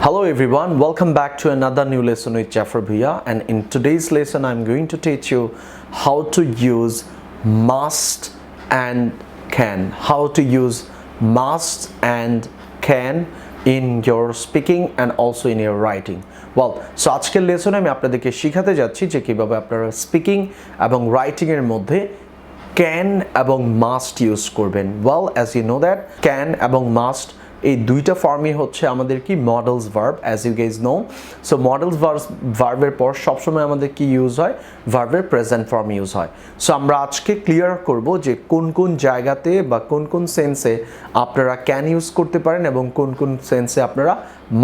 Hello everyone, welcome back to another new lesson with Jafar Bhaiya, and in today's lesson I'm going to teach you how to use must and can. How to use must and can in your speaking and also in your writing. Well, so আজকের লেসনে আমি আপনাদেরকে শেখাতে যাচ্ছি যে কিভাবে আপনারা speaking এবং writing এর মধ্যে can এবং must ইউজ করবেন. Well, as you know that can এবং must এই দুইটা ফর্মই হচ্ছে আমাদের কি models verb, as you guys know. So models ভার্বের পর সবসময় আমাদের কি ইউজ হয়, ভার্বের প্রেজেন্ট ফর্ম ইউজ হয়. সো আমরা আজকে ক্লিয়ার করব যে কোন কোন জায়গাতে বা কোন কোন সেন্সে আপনারা ক্যান ইউজ করতে পারেন এবং কোন কোন সেন্সে আপনারা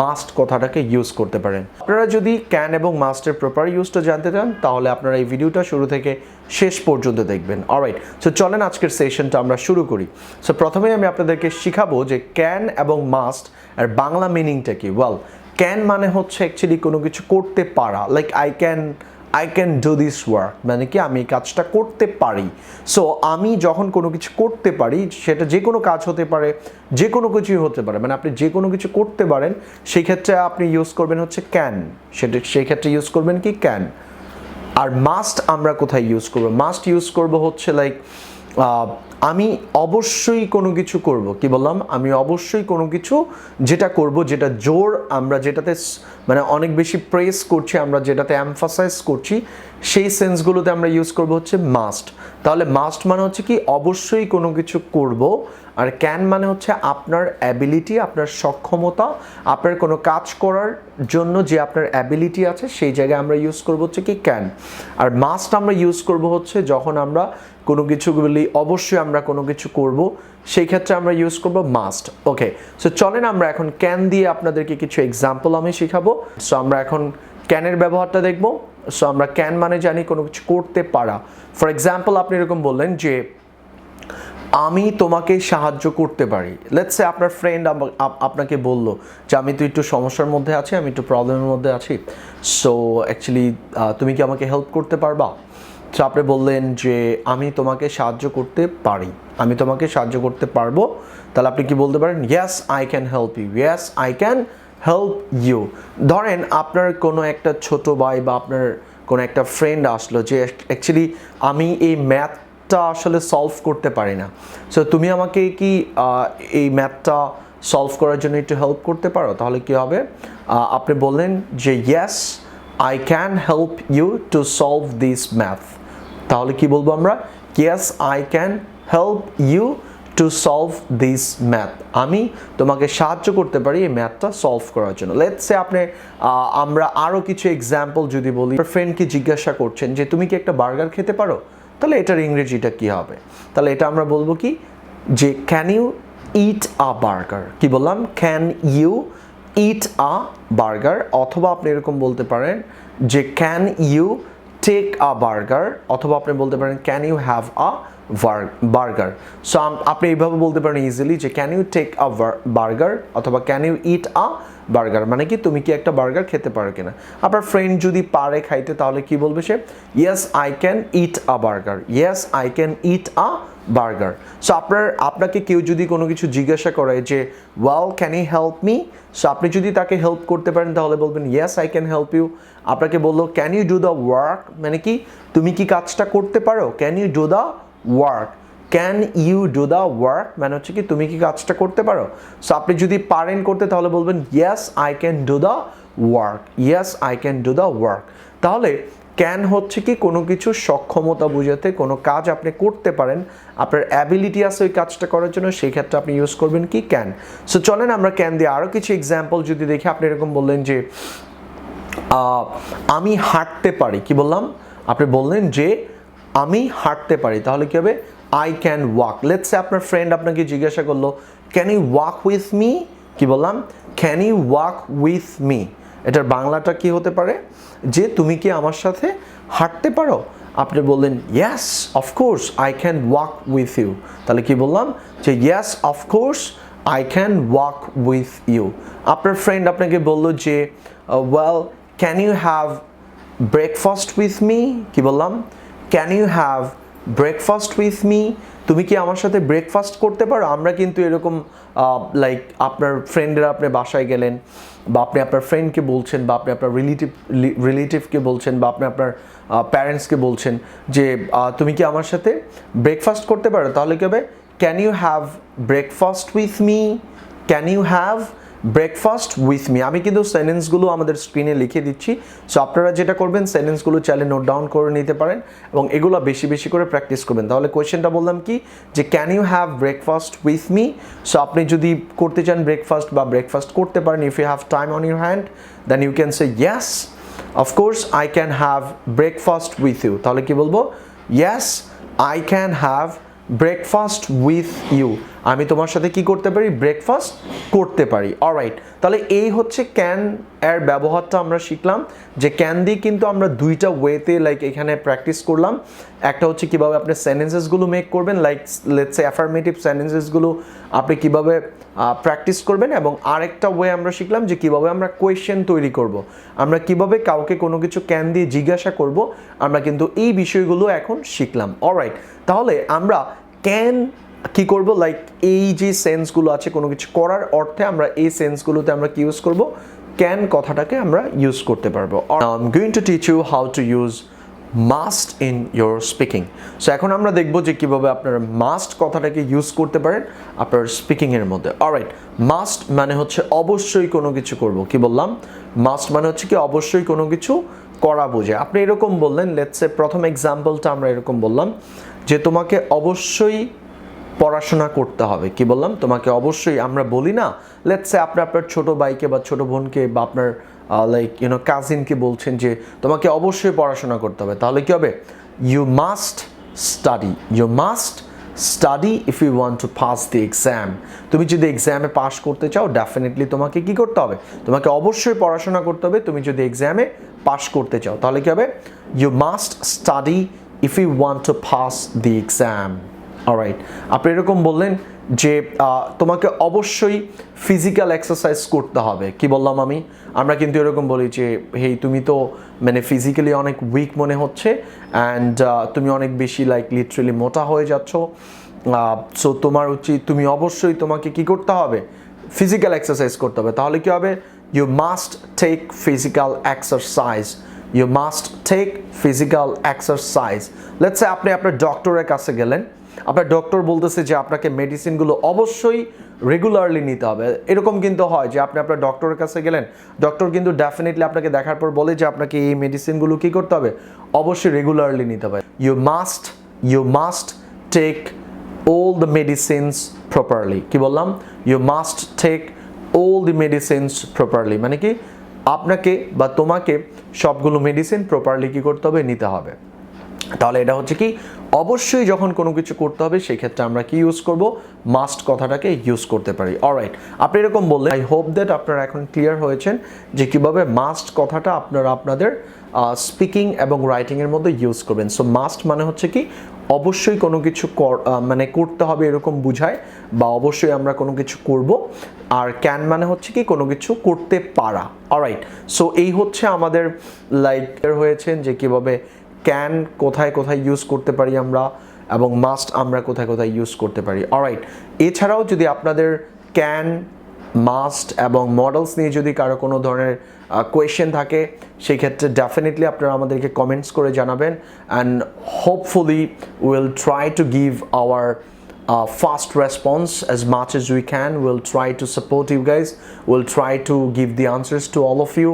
মাস্ট কথাটাকে ইউজ করতে পারেন. আপনারা যদি ক্যান এবং মাস্টের প্রপার ইউজটা জানতে চান তাহলে আপনারা এই ভিডিওটা শুরু থেকে শেষ পর্যন্ত দেখবেন. অলরাইট, সো চলেন আজকের সেশনটা আমরা শুরু করি. সো প্রথমেই আমি আপনাদেরকে শিখাবো যে ক্যান এবং মাস্ট এর বাংলা মিনিংটা কি. ওয়েল, ক্যান মানে হচ্ছে অ্যাকচুয়ালি কোনো কিছু করতে পারা, like I can do this work, মানে কি আমি এই কাজটা করতে পারি. সো আমি যখন কোনো কিছু করতে পারি, সেটা যে কোনো কাজ হতে পারে, যে কোনো কিছুই হতে পারে, মানে আপনি যে কোনো কিছু করতে পারেন, সেই ক্ষেত্রে আপনি ইউজ করবেন হচ্ছে ক্যান. সেই ক্ষেত্রে ইউজ করবেন কি ক্যান. আর মাস্ট আমরা কোথায় ইউজ করব? মাস্ট ইউজ করব হচ্ছে লাইক আমি অবশ্যই কোনো কিছু করব. কি বললাম? আমি অবশ্যই কোনো কিছু যেটা করব, যেটা জোর আমরা যেটাতে মানে অনেক বেশি প্রেস করছি, আমরা যেটাতে এমফাসাইজ করছি, সেই সেন্সগুলোতে আমরা ইউজ করব হচ্ছে মাস্ট. তাহলে মাস্ট মানে হচ্ছে কি অবশ্যই কোনো কিছু করব, আর ক্যান মানে হচ্ছে আপনার অ্যাবিলিটি, আপনার সক্ষমতা, আপনার কোনো কাজ করার জন্য যে আপনার অ্যাবিলিটি আছে সেই জায়গায় আমরা ইউজ করব হচ্ছে কি ক্যান. আর মাস্ট আমরা ইউজ করব হচ্ছে যখন আমরা কোনো কিছুগুলি অবশ্যই আমরা কোনো কিছু করব, সেই ক্ষেত্রে আমরা ইউজ করব মাস্ট. ওকে, সো চলেন আমরা এখন ক্যান দিয়ে আপনাদেরকে কিছু এক্সাম্পল আমি শেখাবো. সো আমরা এখন ক্যানের ব্যবহারটা দেখব. সো আমরা ক্যান মানে জানি কোনো কিছু করতে পারা. ফর এক্সাম্পল আপনি এরকম বললেন যে আমি তোমাকে সাহায্য করতে পারি. লেটস সে আপনার ফ্রেন্ড আপনাকে বললো যে আমি তো একটু সমস্যার মধ্যে আছি, আমি একটু প্রবলেমের মধ্যে আছি, সো অ্যাকচুয়ালি তুমি কি আমাকে হেল্প করতে পারবা? সো আপনি বললেন যে আমি তোমাকে সাহায্য করতে পারি, আমি তোমাকে সাহায্য করতে পারবো. তাহলে আপনি কি বলতে পারেন? Yes I can help you, yes I can help you. ধরেন আপনার কোনো একটা ছোট ভাই বা আপনার কোনো একটা ফ্রেন্ড আসলো যে অ্যাকচুয়ালি আমি এই ম্যাথটা আসলে সলভ করতে পারি না, সো তুমি আমাকে কি এই ম্যাথটা সলভ করার জন্য একটু হেল্প করতে পারো? তাহলে কি হবে? আপনি বললেন যে yes I can help you to solve this math. তাহলে কি বলবো আমরা? Yes I can help you to solve this math. আমি তোমাকে সাহায্য করতে পারি এই ম্যাথটা সলভ করার জন্য. লেটস সে আপনি আমরা আরও কিছু এক্সাম্পল যদি বলি, ফ্রেন্ডকে জিজ্ঞাসা করছেন যে তুমি কি একটা বার্গার খেতে পারো? তাহলে এটার ইংরেজিটা কি হবে? তাহলে এটা আমরা বলবো কি যে can you eat a burger. কি বললাম? Can you eat a burger. অথবা আপনি এরকম বলতে পারেন যে can you take a burger, অথবা আপনি বলতে পারেন can you have a burger. So আপনি এইভাবে বলতে পারেন ইজিলি যে can you take a burger অথবা can you eat a burger, মানে কি তুমি কি একটা বার্গার খেতে পারো কিনা. আপনার ফ্রেন্ড যদি পারে খাইতে তাহলে কি বলবে সে? Yes I can eat a burger, yes I can eat a burger. So আপনাকে কেউ যদি কোনো কিছু জিজ্ঞাসা করে যে well can you help me, so আপনি যদি তাকে হেল্প করতে পারেন তাহলে বলবেন yes I can help you. আপনাকে বললো can you do the work, মানে কি তুমি কি কাজটা করতে পারো? Can you do the work, can you do the work মানে হচ্ছে কি তুমি কি কাজটা করতে পারো. সো আপনি যদি পারেন করতে তাহলে বলবেন yes I can do the work, yes I can do the work. তাহলে ক্যান হচ্ছে কি কোনো কিছু সক্ষমতা বোঝাতে, কোনো কাজ আপনি করতে পারেন, আপনার অ্যাবিলিটি আছে ওই কাজটা করার জন্য, সেই ক্ষেত্রে আপনি ইউজ করবেন কি ক্যান. সো চলেন আমরা ক্যান দিয়ে আরও কিছু এক্সাম্পল যদি দেখি. আপনি এরকম বললেন যে আমি হাঁটতে পারি. কি বললাম? আপনি বললেন যে আমি হাঁটতে পারি. তাহলে কি হবে? I can walk. Let's say আপনার ফ্রেন্ড আপনাকে জিজ্ঞাসা করলো can you walk with me. কি বললাম? Can you walk with me. এটার বাংলাটা কি হতে পারে? যে তুমি কি আমার সাথে হাঁটতে পারো? আপনি বললেন yes of course I can walk with you. তাহলে কি বললাম? যে yes of course I can walk with you. আপনার ফ্রেন্ড আপনাকে বললো যে well can you have breakfast with me. কি বললাম? Can you have breakfast with me. তুমি কি আমার সাথে ব্রেকফাস্ট করতে পারো? আমরা কিন্তু এরকম লাইক আপনার ফ্রেন্ডরা আপনি বাসায় গেলেন, বা আপনি আপনার ফ্রেন্ডকে বলছেন, বা আপনি আপনার রিলেটিভকে বলছেন, বা আপনি আপনার প্যারেন্টসকে বলছেন যে তুমি কি আমার সাথে ব্রেকফাস্ট করতে পারো? তাহলে কি হবে? Can you have breakfast with me? Can you have breakfast with me? আমি কিন্তু সেন্টেন্সগুলো আমাদের স্ক্রিনে লিখে দিচ্ছি, সো আপনারা যেটা করবেন সেন্টেন্সগুলো চাইলে নোট ডাউন করে নিতে পারেন এবং এগুলো বেশি বেশি করে প্র্যাকটিস করবেন। তাহলে কোয়েশ্চেনটা বললাম কি, যে can you have breakfast with me? So আপনি যদি করতে চান ব্রেকফাস্ট বা ব্রেকফাস্ট করতে পারেন, if you have time on your hand, then you can say yes, of course I can have breakfast with you. তাহলে কি বলবো? Yes I can have breakfast with you. আমি তোমার সাথে কি করতে পারি? ব্রেকফাস্ট করতে পারি। অলরাইট, তাহলে এই হচ্ছে ক্যান এর ব্যবহারটা আমরা শিখলাম, যে ক্যান দিয়ে কিন্তু আমরা দুইটা ওয়েতে লাইক এখানে প্র্যাকটিস করলাম। একটা হচ্ছে কিভাবে আপনি সেন্টেন্সেসগুলো মেক করবেন, লাইক লেটস সে অ্যাফার্মেটিভ সেন্টেন্সেসগুলো আপনি কিভাবে প্র্যাকটিস করবেন, এবং আরেকটা ওয়ে আমরা শিখলাম যে কিভাবে আমরা কোয়েশ্চেন তৈরি করব, আমরা কিভাবে কাউকে কোনো কিছু ক্যান দিয়ে জিজ্ঞাসা করব, আমরা কিন্তু এই বিষয়গুলো এখন শিখলাম। অলরাইট, তাহলে আমরা ক্যান কি করব, লাইক এই যে সেন্সগুলো আছে কোনো কিছু করার অর্থে আমরা এই সেন্সগুলোতে আমরা কি ইউজ করব? ক্যান কথাটাকে আমরা ইউজ করতে পারবো। I am going to teach you how to use must in your speaking. So এখন আমরা দেখব যে কিভাবে আপনারা মাস্ট কথাটাকে ইউজ করতে পারেন আপনার স্পিকিংয়ের মধ্যে। অলরাইট, মাস্ট মানে হচ্ছে অবশ্যই কোনো কিছু করব। কি বললাম? মাস্ট মানে হচ্ছে কি অবশ্যই কোনো কিছু করা বোঝে। আপনি এরকম বললেন, লেটস সে প্রথম এক্সাম্পলটা আমরা এরকম বললাম যে তোমাকে অবশ্যই পড়াশোনা করতে হবে। কি বললাম? তোমাকে অবশ্যই, আমরা বলি না লেটস সে আপনি আপনার ছোট ভাইকে বা ছোট বোনকে বা আপনার লাইক কাজিনকে বলছেন যে তোমাকে অবশ্যই পড়াশোনা করতে হবে, তাহলে কি হবে? You must study, you must study if you want to pass the exam. তুমি যদি এক্সামে পাস করতে চাও, ডেফিনেটলি তোমাকে কি করতে হবে? তোমাকে অবশ্যই পড়াশোনা করতে হবে তুমি যদি এক্সামে পাস করতে চাও। তাহলে কি হবে? You must study if you want to pass the exam. Alright, আপনি এরকম বললেন যে তোমাকে অবশ্যই ফিজিক্যাল এক্সারসাইজ করতে হবে। কি বললাম আমি? আমরা কিন্তু এরকম বলি যে হেই তুমি তো মানে ফিজিক্যালি অনেক উইক মনে হচ্ছে, অ্যান্ড তুমি অনেক বেশি লাইক লিটারেলি মোটা হয়ে যাচ্ছ, সো তোমার উচিত, তুমি অবশ্যই তোমাকে কি করতে হবে? ফিজিক্যাল এক্সারসাইজ করতে হবে। তাহলে কি হবে? You must take physical exercise, you must take physical exercise. Let's say আপনি আপনার ডক্টরের কাছে গেলেন, আপনার ডক্টর বলতেছে যে আপনাকে মেডিসিনগুলো অবশ্যই রেগুলারলি নিতে হবে। এরকম কিন্তু হয় যে আপনি আপনার ডক্টরের কাছে গেলেন, ডক্টর কিন্তু ডেফিনেটলি আপনাকে দেখার পর বলে যে আপনাকে এই মেডিসিনগুলো কি করতে হবে? অবশ্যই রেগুলারলি নিতে হবে। You must take all the medicines properly. কি বললাম? You must take all the medicines properly, মানে কি আপনাকে বা তোমাকে সবগুলো মেডিসিন প্রপারলি কি করতে হবে? নিতে হবে। তাহলে এটা হচ্ছে কি অবশ্যই যখন কোনো কিছু করতে হবে সেই ক্ষেত্রে আমরা কি ইউজ করব? মাস্ট কথাটাকে ইউজ করতে পারি। অলরাইট, আপনি এরকম বললেন, আই হোপ দ্যাট আপনারা এখন ক্লিয়ার হয়েছেন যে কিভাবে মাস্ট কথাটা আপনারা আপনাদের স্পিকিং এবং রাইটিংয়ের মধ্যে ইউজ করবেন। সো মাস্ট মানে হচ্ছে কি অবশ্যই কোনো কিছু মানে করতে হবে এরকম বুঝায়, বা অবশ্যই আমরা কোনো কিছু করব। আর ক্যান মানে হচ্ছে কি কোনো কিছু করতে পারা। অলরাইট, সো এই হচ্ছে আমাদের লাইক হয়েছেন যে কিভাবে ক্যান কোথায় কোথায় ইউজ করতে পারি আমরা, এবং মাস্ট আমরা কোথায় কোথায় ইউজ করতে পারি। অলরাইট, এছাড়াও যদি আপনাদের ক্যান, মাস্ট এবং মডেলস নিয়ে যদি কারো কোনো ধরনের কোয়েশ্চেন থাকে, সেই ক্ষেত্রে ডেফিনেটলি আপনারা আমাদেরকে কমেন্টস করে জানাবেন, and hopefully will try to give hour fast response as much as we can. We'll try to support you guys, we'll try to give the answers to all of you.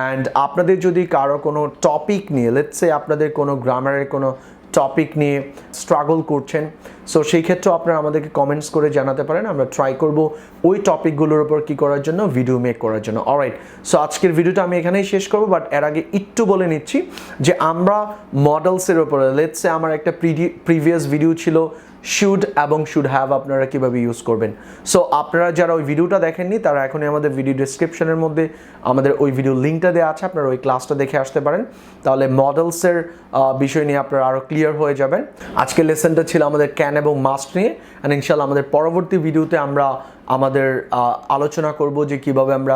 And আপনাদের যদি কারো কোনো topic নিয়ে, let's say আপনাদের কোনো গ্রামারের কোনো topic নিয়ে স্ট্রাগল করছেন, সো সেই ক্ষেত্রে আপনারা আমাদেরকে কমেন্টস করে জানাতে পারেন। আমরা ট্রাই করব ওই টপিকগুলোর উপর কি করার জন্য, ভিডিও মেক করার জন্য। অলরাইট, সো আজকের ভিডিওটা আমি এখানেই শেষ করব, বাট এর আগে একটু বলে নিচ্ছি যে আমরা মডেলসের উপরে, লেটস সে আমার একটা প্রিভিয়াস ভিডিও ছিল শুড এবং শুড হ্যাভ আপনারা কীভাবে ইউজ করবেন। সো আপনারা যারা ওই ভিডিওটা দেখেননি তারা এখনই আমাদের ভিডিও ডেসক্রিপশনের মধ্যে আমাদের ওই ভিডিও লিঙ্কটা দেওয়া আছে, আপনারা ওই ক্লাসটা দেখে আসতে পারেন। তাহলে মডেলসের বিষয় নিয়ে আপনারা আরও ক্লিয়ার হয়ে যাবেন। আজকের লেসনটা ছিল আমাদের ক্যান এবং মাস্ট নিয়ে, অ্যান্ড ইনশাআল্লাহ আমাদের পরবর্তী ভিডিওতে আমরা আমাদের আলোচনা করব যে কীভাবে আমরা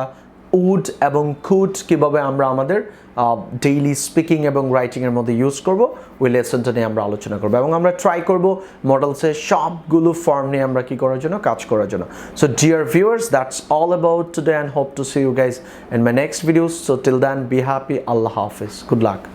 উড এবং কুড কিভাবে আমরা আমাদের ডেইলি স্পিকিং এবং রাইটিংয়ের মধ্যে ইউজ করব, ওই লেসনটা নিয়ে আমরা আলোচনা করবো এবং আমরা ট্রাই করব মডেলসের সবগুলো ফর্ম নিয়ে আমরা কি করার জন্য, কাজ করার জন্য। So dear viewers, that's all about today and hope to see you guys in my next videos. So till then, be happy. Allah Hafiz. Good luck.